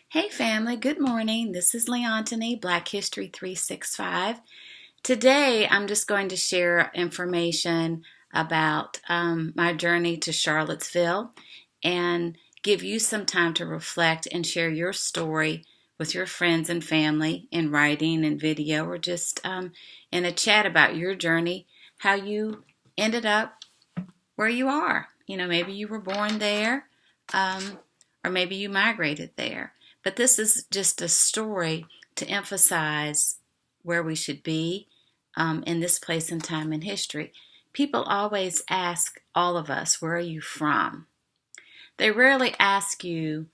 Hey family, good morning. This is Leontini, Black History 365. Today I'm just going to share information about my journey to Charlottesville and give you some time to reflect and share your story with your friends and family in writing and video or just in a chat about your journey, how you ended up where you are. Maybe you were born there, or maybe you migrated there. But this is just a story to emphasize where we should be in this place and time in history. People always ask all of us, where are you from? They rarely ask you,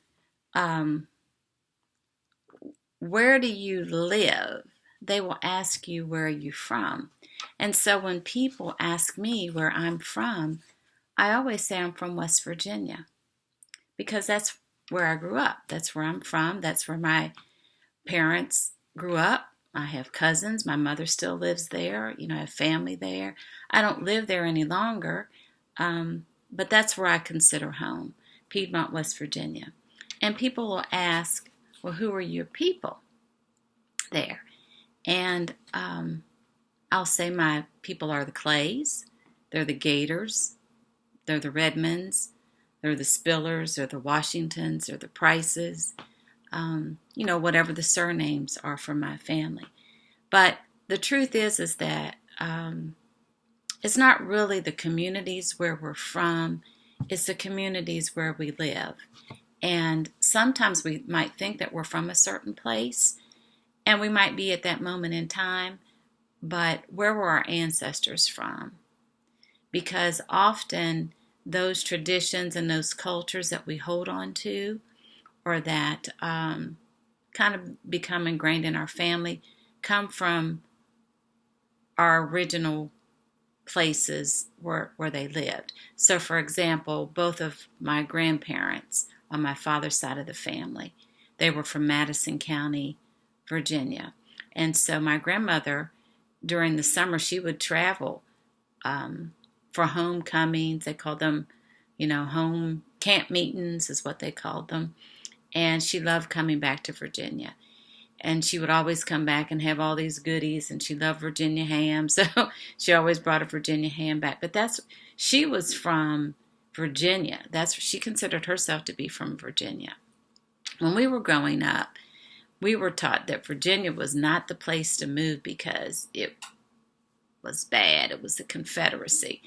where do you live? They will ask you, where are you from? And so when people ask me where I'm from, I always say I'm from West Virginia because that's where I grew up. That's where I'm from. That's where my parents grew up. I have cousins. My mother still lives there. I have family there. I don't live there any longer, but that's where I consider home, Piedmont, West Virginia. And people will ask, well, who are your people there? And I'll say my people are the Clays. They're the Gators. They're the Redmonds. They're the Spillers, they're the Washingtons, they're the Prices, whatever the surnames are for my family. But the truth is that it's not really the communities where we're from, it's the communities where we live. And sometimes we might think that we're from a certain place, and we might be at that moment in time, but where were our ancestors from? Because often those traditions and those cultures that we hold on to or that kind of become ingrained in our family come from our original places where they lived. So, for example, both of my grandparents on my father's side of the family, they were from Madison County, Virginia. And so my grandmother, during the summer, she would travel for homecomings. They called them, home camp meetings is what they called them. And she loved coming back to Virginia. And she would always come back and have all these goodies, and she loved Virginia ham. So she always brought a Virginia ham back. But she was from Virginia. She considered herself to be from Virginia. When we were growing up, we were taught that Virginia was not the place to move because it was bad. It was the Confederacy.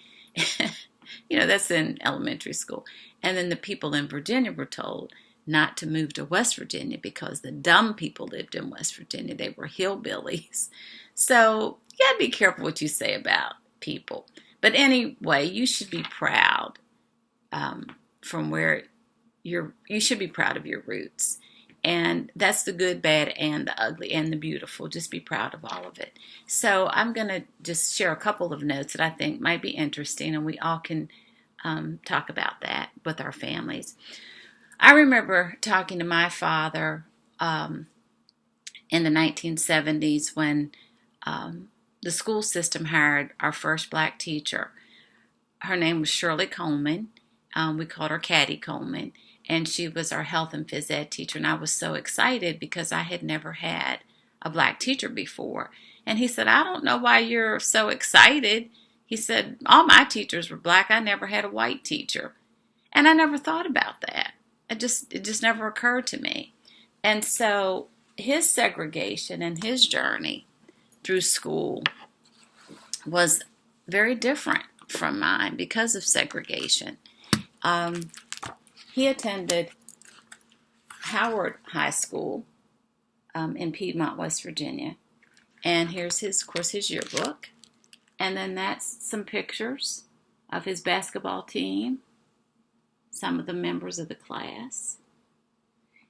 That's in elementary school. And then the people in Virginia were told not to move to West Virginia because the dumb people lived in West Virginia. They were hillbillies. So you got to be careful what you say about people. But anyway, you should be proud from where you should be proud of your roots. And that's the good, bad, and the ugly, and the beautiful. Just be proud of all of it. So I'm going to just share a couple of notes that I think might be interesting, and we all can talk about that with our families. I remember talking to my father in the 1970s when the school system hired our first black teacher. Her name was Shirley Coleman. We called her Caddy Coleman. And she was our health and phys ed teacher. And I was so excited because I had never had a black teacher before. And he said, I don't know why you're so excited. He said, all my teachers were black. I never had a white teacher. And I never thought about that. It just never occurred to me. And so his segregation and his journey through school was very different from mine because of segregation. He attended Howard High School in Piedmont, West Virginia. And here's his yearbook. And then that's some pictures of his basketball team, some of the members of the class.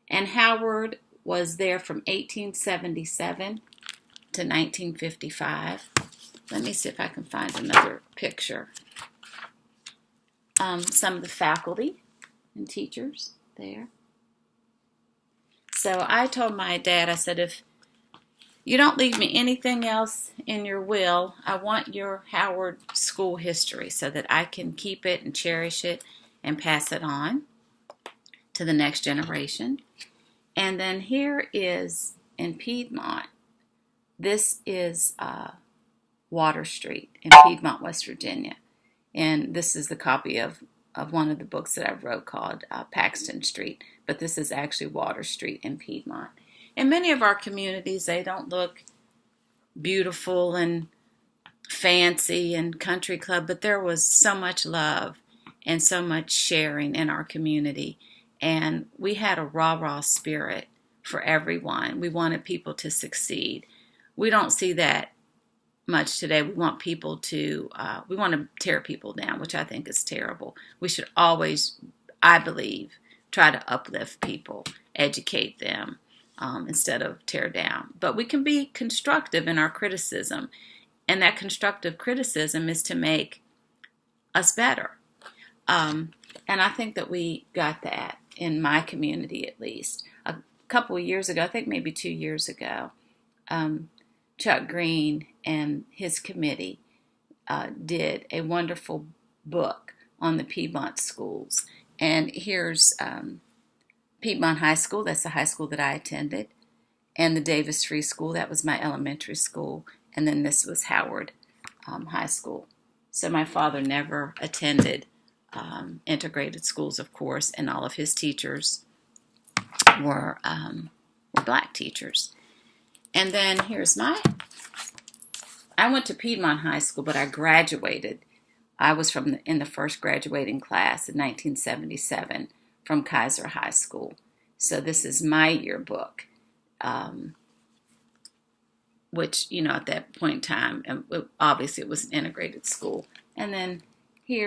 And Howard was there from 1877 to 1955. Let me see if I can find another picture. Some of the faculty and teachers there. So I told my dad, I said, if you don't leave me anything else in your will, I want your Howard school history so that I can keep it and cherish it and pass it on to the next generation. And then here is in Piedmont. This is Water Street in Piedmont, West Virginia. And this is the copy of one of the books that I wrote called Paxton Street. But this is actually Water Street in Piedmont. In many of our communities, they don't look beautiful and fancy and country club, but there was so much love and so much sharing in our community. And we had a rah-rah spirit for everyone. We wanted people to succeed. We don't see that much today. We want people to, we want to tear people down, which I think is terrible. We should always, I believe, try to uplift people, educate them, instead of tear down. But we can be constructive in our criticism, and that constructive criticism is to make us better. And I think that we got that in my community, at least. A couple of years ago, I think maybe 2 years ago, Chuck Green and his committee did a wonderful book on the Piedmont schools. And here's Piedmont High School. That's the high school that I attended. And the Davis Free School. That was my elementary school. And then this was Howard High School. So my father never attended integrated schools, of course, and all of his teachers were black teachers. And then here's I went to Piedmont High School, but I graduated. I was in the first graduating class in 1977 from Kaiser High School. So this is my yearbook, which, at that point in time, obviously it was an integrated school. And then we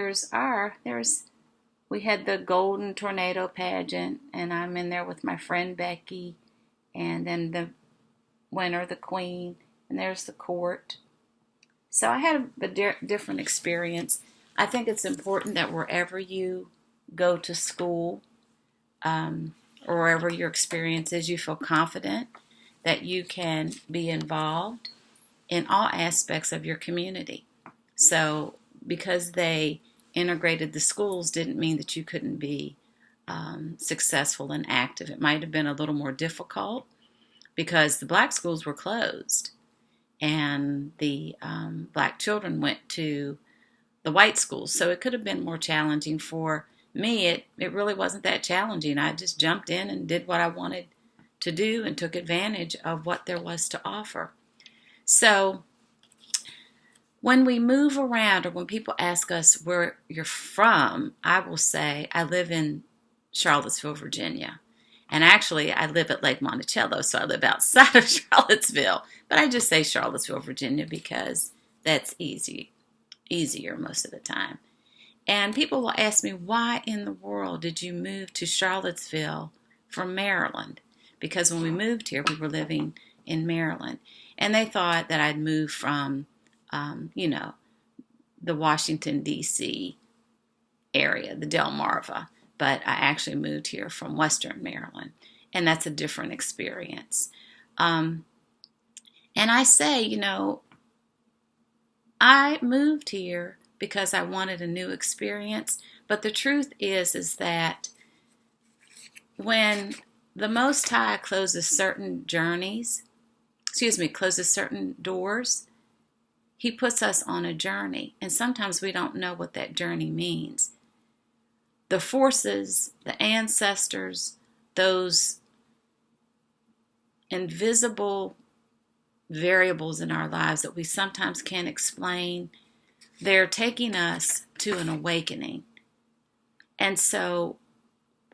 had the Golden Tornado pageant, and I'm in there with my friend Becky, and then the winner, the queen, and there's the court. So I had a different experience. I think it's important that wherever you go to school, or wherever your experience is, you feel confident that you can be involved in all aspects of your community. So because they integrated the schools didn't mean that you couldn't be successful and active. It might have been a little more difficult because the black schools were closed and the black children went to the white schools. So it could have been more challenging for me. It really wasn't that challenging. I just jumped in and did what I wanted to do and took advantage of what there was to offer. So when we move around, or when people ask us where you're from, I will say I live in Charlottesville, Virginia. And actually, I live at Lake Monticello, so I live outside of Charlottesville. But I just say Charlottesville, Virginia, because that's easier most of the time. And people will ask me, why in the world did you move to Charlottesville from Maryland? Because when we moved here, we were living in Maryland. And they thought that I'd moved from the Washington, D.C. area, the Delmarva. But I actually moved here from Western Maryland. And that's a different experience. And I say, I moved here because I wanted a new experience. But the truth is that when the Most High closes certain doors, He puts us on a journey, and sometimes we don't know what that journey means. The forces, the ancestors, those invisible variables in our lives that we sometimes can't explain, they're taking us to an awakening. And so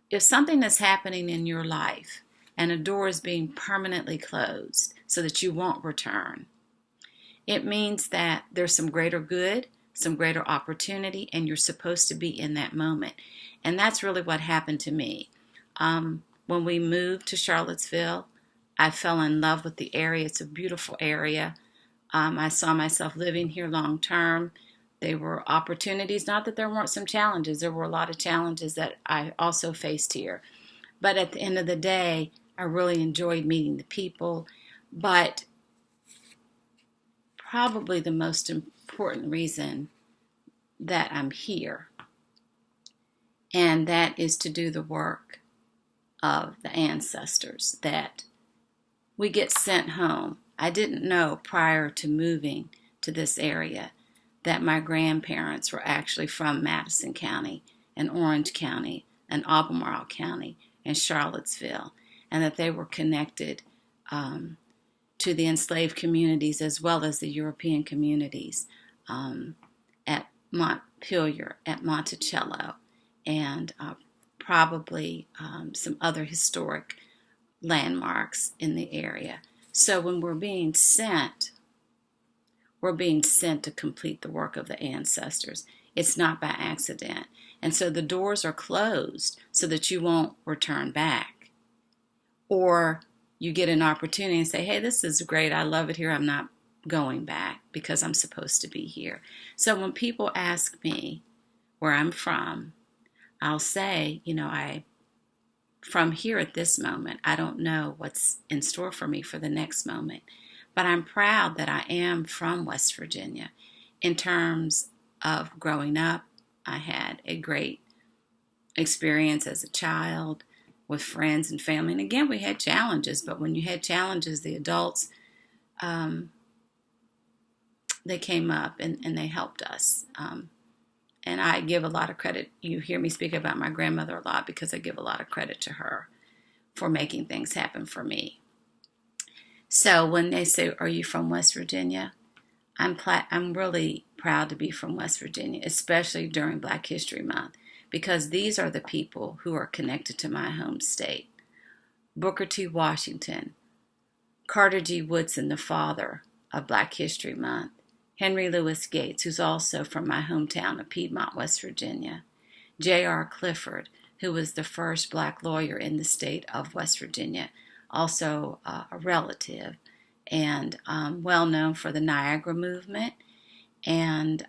if something is happening in your life and a door is being permanently closed so that you won't return, it means that there's some greater good, some greater opportunity, and you're supposed to be in that moment. And that's really what happened to me. When we moved to Charlottesville, I fell in love with the area. It's a beautiful area. I saw myself living here long term. There were opportunities, not that there weren't some challenges. There were a lot of challenges that I also faced here. But at the end of the day, I really enjoyed meeting the people. But probably the most important reason that I'm here, and that is to do the work of the ancestors that we get sent home. I didn't know prior to moving to this area that my grandparents were actually from Madison County and Orange County and Albemarle County and Charlottesville, and that they were connected to the enslaved communities as well as the European communities at Montpelier, at Monticello, and probably some other historic landmarks in the area. So when we're being sent to complete the work of the ancestors. It's not by accident. And so the doors are closed so that you won't return back. Or you get an opportunity and say, hey, this is great. I love it here. I'm not going back because I'm supposed to be here. So when people ask me where I'm from, I'll say, from here at this moment, I don't know what's in store for me for the next moment. But I'm proud that I am from West Virginia. In terms of growing up, I had a great experience as a child with friends and family. And again, we had challenges, but when you had challenges, the adults, they came up and they helped us. And I give a lot of credit. You hear me speak about my grandmother a lot because I give a lot of credit to her for making things happen for me. So when they say, are you from West Virginia? I'm really proud to be from West Virginia, especially during Black History Month, because these are the people who are connected to my home state. Booker T. Washington, Carter G. Woodson, the father of Black History Month, Henry Louis Gates, who's also from my hometown of Piedmont, West Virginia, J.R. Clifford, who was the first Black lawyer in the state of West Virginia, also a relative, and well known for the Niagara movement, and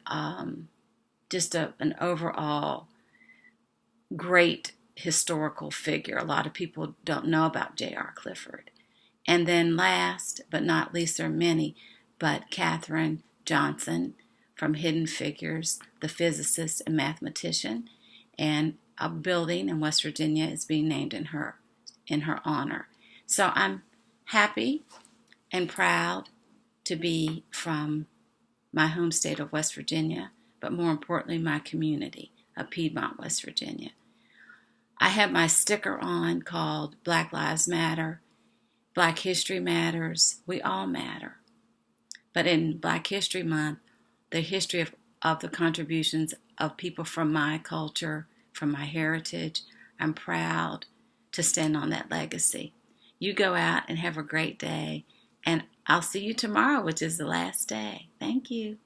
just an overall great historical figure. A lot of people don't know about J.R. Clifford. And then last but not least, there are many, but Katherine Johnson from Hidden Figures, the physicist and mathematician, and a building in West Virginia is being named in her honor. So I'm happy and proud to be from my home state of West Virginia, but more importantly, my community of Piedmont, West Virginia. I have my sticker on called Black Lives Matter, Black History Matters, we all matter. But in Black History Month, the history of the contributions of people from my culture, from my heritage, I'm proud to stand on that legacy. You go out and have a great day, and I'll see you tomorrow, which is the last day. Thank you.